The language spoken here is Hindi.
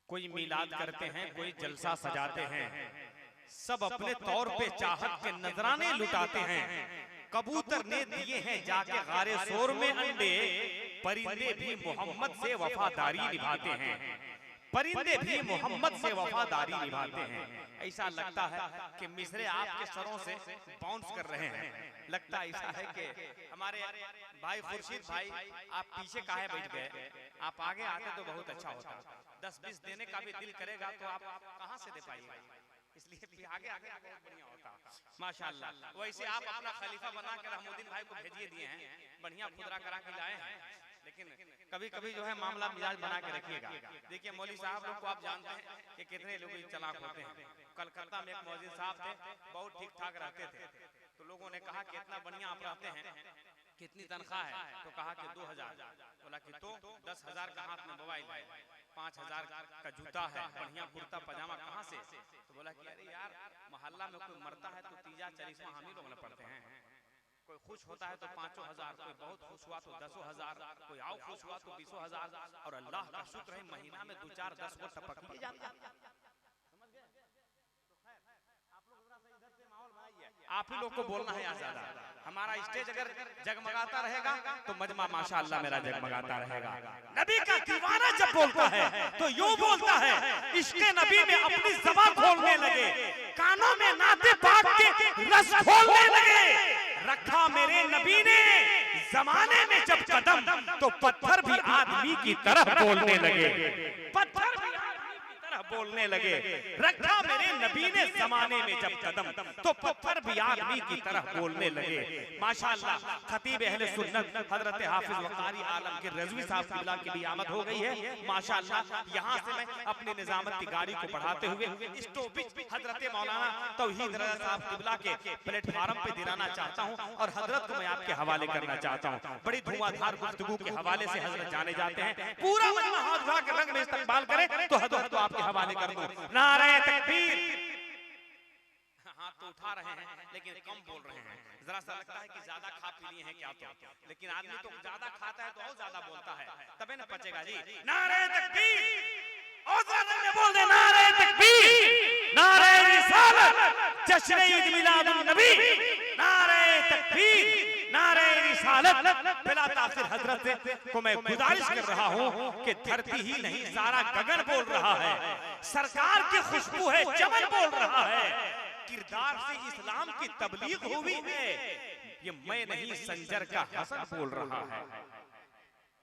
कोई मिलाद करते हैं, कोई जलसा सजाते हैं, सब अपने तौर पे चाहत के नजराने लुटाते हैं। कबूतर ने दिए हैं जाके गारे शोर में अंडे, परिंदे भी मोहम्मद से वफादारी निभाते हैं, परिंदे भी मोहम्मद से वफादारी निभाते हैं। ऐसा लगता है कि मिसरे आपके सरों से बाउंस कर रहे हैं। लगता ऐसा है कि हमारे भाई खुर्शीद भाई आप पीछे काहे बैठ गए, आप आगे आते तो बहुत अच्छा होता। 10-20 देने का भी दिल करेगा तो आप कहां से दे पाइएगा, इसलिए आगे आगे बहुत बढ़िया होता। माशाअल्लाह। वैसे आप अपना खलीफा बना के रहमुद्दीन भाई को भेजिए दिए हैं, बढ़िया खुदरा करा के लाए हैं, लेकिन कभी कभी जो है मामला मिजाज बना के रखिएगा। देखिए मौलवी साहब लोग को आप जानते हैं कि कितने लोग चालाक होते हैं। कलकत्ता में एक मौलवी साहब थे, बहुत ठीक ठाक रहते थे, तो लोगों ने कहा कि इतना बढ़िया आप रहते हैं, कितनी तनख्वाह है? तो कहा कि 2000। बोला कि तो 10,000 का हाथ में मोबाइल है, 5,000 का जूता है, बढ़िया कुर्ता पजामा कहाँ से? तो बोला कि अरे यार मोहल्ला में कोई मरता है तो तीजा चलीसवा हम ही लोग न पढ़ते हैं, कोई खुश होता है तो 5,000, कोई बहुत खुश हुआ तो 10,000, कोई आओ खुश हुआ तो 20,000, और अल्लाह का शुक्र है महीना में 2-4-10 को टपक ही जाता है। समझ गए? तो खैर आप लोग थोड़ा सा इधर से माहौल बनाइए, आप ही लोग को बोलना है यहाँ ज्यादा। हमारा स्टेज अगर जगमगाता रहेगा तो मजमा माशाअल्लाह मेरा जगमगाता रहेगा। नबी का दीवाना जब बोलता है तो यूं बोलता है, इसके नबी में अपनी ज़बान खोलने लगे, कानों में नाते पाक के रस खोलने लगे। रखा मेरे नबी ने जमाने में जब कदम, तो पत्थर भी आदमी की तरह बोलने लगे, पत्थर भी आदमी की तरह बोलने लगे। रखा मेरे नबी ने जमाने में जब कदम, तो पत्थर भी आदमी की तरह बोलने लगे। माशाअल्लाह खतीब अहले सुन्नत हजरत हाफिज वकारी आलम के रज़वी साहब किबला की भी आमद हो गई है। माशाअल्लाह यहाँ से मैं अपनी निजामत की गाड़ी को बढ़ाते हुए स्टॉपिज हजरत मौलाना तौहीद रज़ा साहब किबला के प्लेटफार्म पे दिलाना चाहता हूँ, और हजरत को मैं आपके हवाले करना चाहता हूँ। बड़ी धुआंधार गुफ्तगू के हवाले से हजरत जाने जाते हैं। पूरा मजमा हाथ उठा के रंग में इस्तकबाल करे तो हजरत को आपके हवाले कर दूं। नारे तकबीर। हाथ तो उठा रहे हैं लेकिन कम बोल रहे हैं, जरा सा लगता है कि ज्यादा खा पी लिए हैं क्या तो, लेकिन आदमी तो ज्यादा खाता है तो और ज्यादा बोलता है, तबे ना पचेगा जी। नारे तकबीर, और ज्यादा में बोल दे नारे तकबीर, नारे रिसालत, जश्न ईद मिलादुन नबी, नारे तकबीर, नारे रिसालत। बिला ताखिर हजरत को मैं गुजारिश कर रहा हूँ कि धरती ही नहीं सारा गगन बोल रहा है, सरकार की खुशबू है चमन बोल रहा है, किरदार से इस्लाम की तबलीग हुई है, ये मैं नहीं संजर का हसन बोल रहा है।